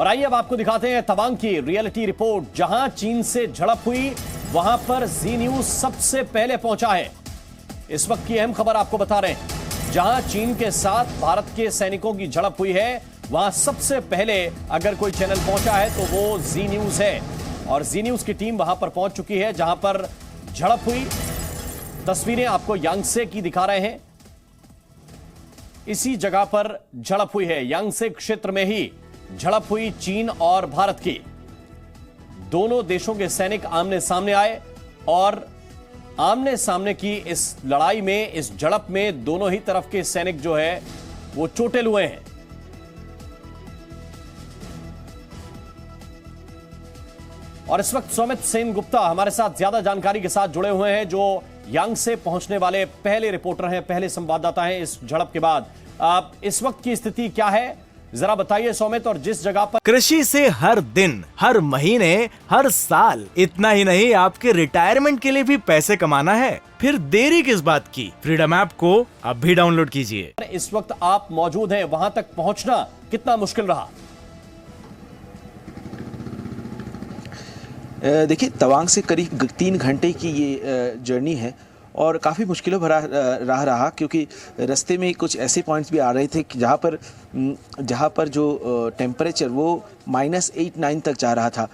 और आइए अब आपको दिखाते हैं तवांग की रियलिटी रिपोर्ट। जहां चीन से झड़प हुई वहां पर जी न्यूज सबसे पहले पहुंचा है। इस वक्त की अहम खबर आपको बता रहे हैं। जहां चीन के साथ भारत के सैनिकों की झड़प हुई है वहां सबसे पहले अगर कोई चैनल पहुंचा है तो वो जी न्यूज है। और जी न्यूज की टीम वहां पर पहुंच चुकी है जहां पर झड़प हुई। तस्वीरें आपको यांगसे की दिखा रहे हैं। इसी जगह पर झड़प हुई है। यांगसे क्षेत्र में ही झड़प हुई चीन और भारत की। दोनों देशों के सैनिक आमने सामने आए और आमने सामने की इस लड़ाई में, इस झड़प में दोनों ही तरफ के सैनिक जो है वो चोटिल हुए हैं। और इस वक्त सौमित सेन गुप्ता हमारे साथ ज्यादा जानकारी के साथ जुड़े हुए हैं, जो यांगसे पहुंचने वाले पहले रिपोर्टर हैं, पहले संवाददाता हैं इस झड़प के बाद। इस वक्त की स्थिति क्या है जरा बताइए सौमित। और जिस जगह पर कृषि से हर दिन, हर महीने, हर साल, इतना ही नहीं आपके रिटायरमेंट के लिए भी पैसे कमाना है, फिर देरी किस बात की। फ्रीडम ऐप को अब भी डाउनलोड कीजिए। इस वक्त आप मौजूद हैं, वहां तक पहुंचना कितना मुश्किल रहा? देखिए, तवांग से करीब 3 घंटे की ये जर्नी है और काफ़ी मुश्किलों भरा राह रहा, क्योंकि रास्ते में कुछ ऐसे पॉइंट्स भी आ रहे थे कि जहाँ पर जो टेम्परेचर वो -8-9 तक जा रहा था।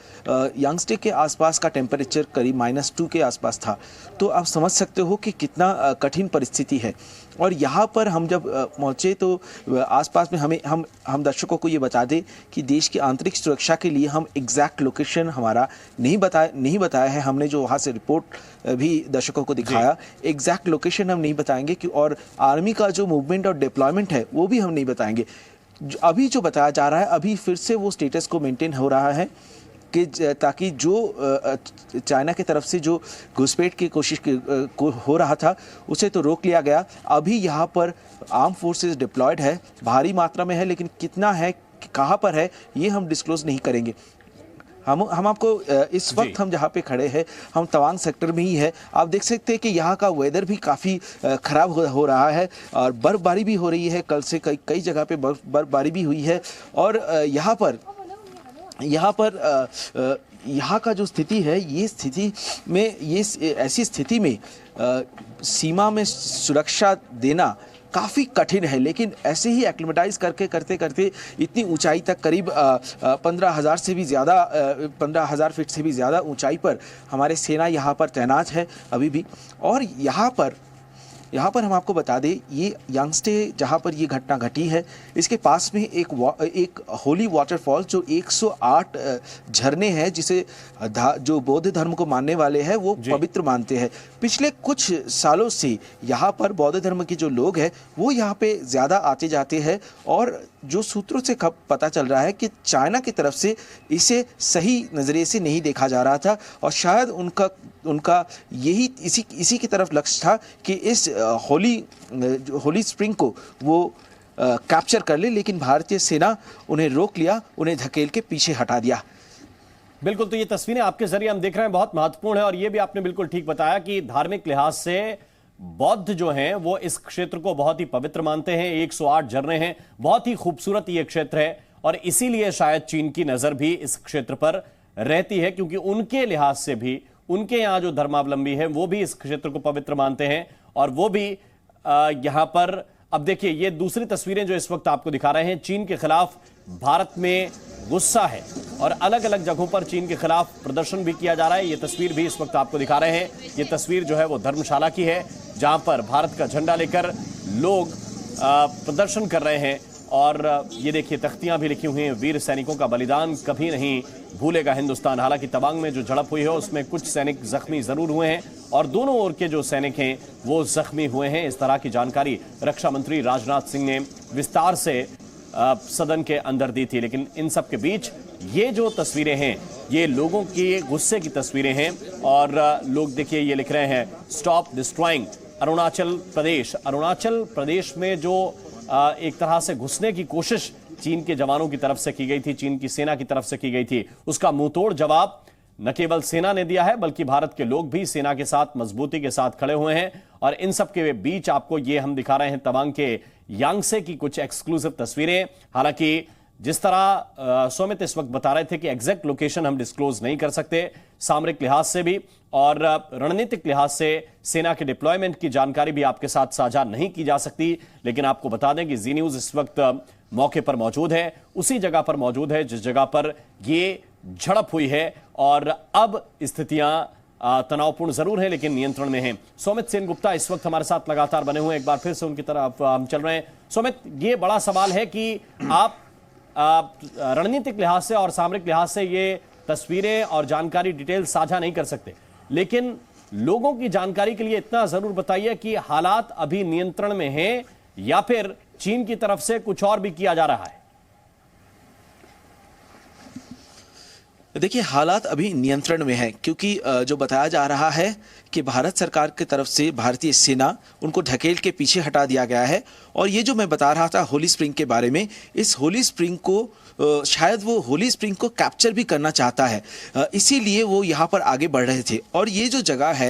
यांगसे के आसपास का टेम्परेचर करीब -2 के आसपास था। तो आप समझ सकते हो कि कितना कठिन परिस्थिति है। और यहाँ पर हम जब पहुँचे तो आसपास में हम दर्शकों को ये बता दें कि देश की आंतरिक सुरक्षा के लिए हम एग्जैक्ट लोकेशन हमारा नहीं बताया है। हमने जो वहाँ से रिपोर्ट भी दर्शकों को दिखाया, एग्जैक्ट लोकेशन हम नहीं बताएंगे कि, और आर्मी का जो मूवमेंट और डिप्लॉयमेंट है वो भी हम नहीं बताएंगे। अभी जो बताया जा रहा है, अभी फिर से वो स्टेटस को मेंटेन हो रहा है कि ताकि जो चाइना की तरफ से जो घुसपैठ की कोशिश हो रहा था उसे तो रोक लिया गया। अभी यहाँ पर आर्म फोर्सेस डिप्लॉयड है, भारी मात्रा में है, लेकिन कितना है, कहाँ पर है, ये हम डिस्क्लोज नहीं करेंगे। हम आपको इस वक्त हम जहाँ पे खड़े हैं, हम तवांग सेक्टर में ही है। आप देख सकते हैं कि यहाँ का वेदर भी काफ़ी ख़राब हो रहा है और बर्फ़बारी भी हो रही है। कल से कई जगह पे बर्फ़बारी भी हुई है। और यहाँ का जो स्थिति है, ये स्थिति में, ऐसी स्थिति में सीमा में सुरक्षा देना काफ़ी कठिन है। लेकिन ऐसे ही एक्लिमेटाइज करते करते इतनी ऊंचाई तक, करीब 15,000 से भी ज़्यादा, 15,000 फीट से भी ज़्यादा ऊंचाई पर हमारे सेना यहाँ पर तैनात है अभी भी। और यहाँ पर हम आपको बता दें, ये यांगसे जहाँ पर ये घटना घटी है, इसके पास में एक होली वाटरफॉल जो 108 झरने हैं, जिसे जो बौद्ध धर्म को मानने वाले हैं वो पवित्र मानते हैं। पिछले कुछ सालों से यहाँ पर बौद्ध धर्म के जो लोग हैं वो यहाँ पे ज़्यादा आते जाते हैं। और जो सूत्रों से पता चल रहा है कि चाइना की तरफ से इसे सही नज़रिए से नहीं देखा जा रहा था, और शायद उनका यही इसी की तरफ लक्ष्य था कि इस होली स्प्रिंग को वो कैप्चर कर ले। लेकिन भारतीय सेना उन्हें रोक लिया, उन्हें धकेल के पीछे हटा दिया। बिल्कुल, तो ये तस्वीरें आपके जरिए हम देख रहे हैं, बहुत महत्वपूर्ण है। और ये भी आपने बिल्कुल ठीक बताया कि धार्मिक लिहाज से बौद्ध जो हैं वो इस क्षेत्र को बहुत ही पवित्र मानते हैं। 108 झरने हैं, बहुत ही खूबसूरत ये क्षेत्र है। और इसीलिए शायद चीन की नजर भी इस क्षेत्र पर रहती है, क्योंकि उनके लिहाज से भी, उनके यहां जो धर्मावलंबी हैं वो भी इस क्षेत्र को पवित्र मानते हैं। और वो भी यहां पर, अब देखिए ये दूसरी तस्वीरें जो इस वक्त आपको दिखा रहे हैं, चीन के खिलाफ भारत में गुस्सा है और अलग अलग जगहों पर चीन के खिलाफ प्रदर्शन भी किया जा रहा है। ये तस्वीर भी इस वक्त आपको दिखा रहे हैं। ये तस्वीर जो है वो धर्मशाला की है, जहां पर भारत का झंडा लेकर लोग प्रदर्शन कर रहे हैं। और ये देखिए तख्तियां भी लिखी हुई हैं, वीर सैनिकों का बलिदान कभी नहीं भूलेगा हिंदुस्तान। हालांकि तवांग में जो झड़प हुई है उसमें कुछ सैनिक जख्मी जरूर हुए हैं और दोनों ओर के जो सैनिक हैं वो जख्मी हुए हैं। इस तरह की जानकारी रक्षा मंत्री राजनाथ सिंह ने विस्तार से सदन के अंदर दी थी। लेकिन इन सब के बीच ये जो तस्वीरें हैं ये लोगों के गुस्से की तस्वीरें हैं। और लोग देखिए ये लिख रहे हैं, स्टॉप डिस्ट्रॉइंग अरुणाचल प्रदेश। अरुणाचल प्रदेश में जो एक तरह से घुसने की कोशिश चीन के जवानों की तरफ से की गई थी, चीन की सेना की तरफ से की गई थी, उसका मुंहतोड़ जवाब न केवल सेना ने दिया है बल्कि भारत के लोग भी सेना के साथ मजबूती के साथ खड़े हुए हैं। और इन सब के बीच आपको ये हम दिखा रहे हैं तवांग के यांगसे की कुछ एक्सक्लूसिव तस्वीरें। हालांकि जिस तरह सुमित इस वक्त बता रहे थे कि एग्जैक्ट लोकेशन हम डिस्क्लोज नहीं कर सकते सामरिक लिहाज से भी और रणनीतिक लिहाज से सेना के डिप्लॉयमेंट की जानकारी भी आपके साथ साझा नहीं की जा सकती, लेकिन आपको बता दें कि जी न्यूज इस वक्त मौके पर मौजूद है, उसी जगह पर मौजूद है जिस जगह पर ये झड़प हुई है और अब स्थितियां तनावपूर्ण जरूर है लेकिन नियंत्रण में है। सुमित सेनगुप्ता इस वक्त हमारे साथ लगातार बने हुए हैं, एक बार फिर से उनकी तरफ हम चल रहे हैं। सुमित, ये बड़ा सवाल है कि आप रणनीतिक लिहाज से और सामरिक लिहाज से ये तस्वीरें और जानकारी डिटेल साझा नहीं कर सकते, लेकिन लोगों की जानकारी के लिए इतना जरूर बताइए कि हालात अभी नियंत्रण में हैं या फिर चीन की तरफ से कुछ और भी किया जा रहा है। देखिए, हालात अभी नियंत्रण में है क्योंकि जो बताया जा रहा है कि भारत सरकार की तरफ से भारतीय सेना उनको ढकेल के पीछे हटा दिया गया है। और ये जो मैं बता रहा था होली स्प्रिंग के बारे में, इस होली स्प्रिंग को शायद वो होली स्प्रिंग को कैप्चर भी करना चाहता है, इसीलिए वो यहाँ पर आगे बढ़ रहे थे। और ये जो जगह है,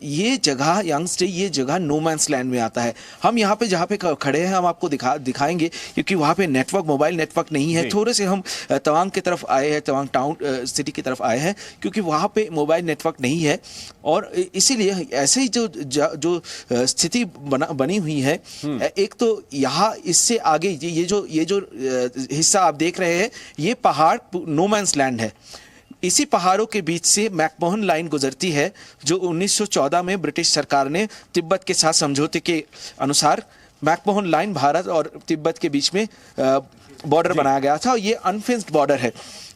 ये जगह यांगस्टे, ये जगह नो मैंस लैंड में आता है। हम यहाँ पे जहाँ पे खड़े हैं हम आपको दिखाएंगे क्योंकि वहाँ पे नेटवर्क, मोबाइल नेटवर्क नहीं है। थोड़े से हम तवांग की तरफ आए हैं, तवांग टाउन सिटी की तरफ आए हैं क्योंकि वहाँ पे मोबाइल नेटवर्क नहीं है और इसीलिए ऐसे ही जो स्थिति बनी हुई है। एक तो यहाँ इससे आगे ये जो हिस्सा आप देख रहे हैं, ये पहाड़ नो मैंस लैंड है। इसी पहाड़ों के बीच से मैकमोहन लाइन गुजरती है जो 1914 में ब्रिटिश सरकार ने तिब्बत के साथ समझौते के अनुसार मैकमोहन लाइन भारत और तिब्बत के बीच में बॉर्डर बनाया गया था। ये अनफेंस्ड बॉर्डर है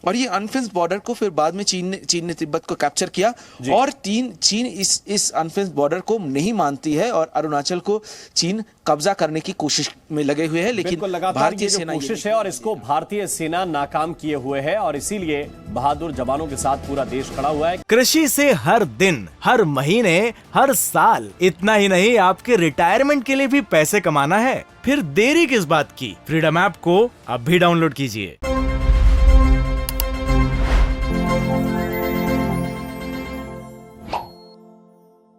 और ये अनफेंस्ड बॉर्डर को फिर बाद में चीन ने तिब्बत को कैप्चर किया और चीन इस अनफेंस्ड बॉर्डर को नहीं मानती है और अरुणाचल को चीन कब्जा करने की कोशिश में लगे हुए हैं। लेकिन भारतीय सेना कोशिश है और इसको भारतीय सेना नाकाम किए हुए है और इसीलिए बहादुर जवानों के साथ पूरा देश खड़ा हुआ है। कृषि से हर दिन, हर महीने, हर साल, इतना ही नहीं आपके रिटायरमेंट के लिए भी पैसे कमाना है, फिर देरी किस बात की। फ्रीडम ऐप को अब भी डाउनलोड कीजिए।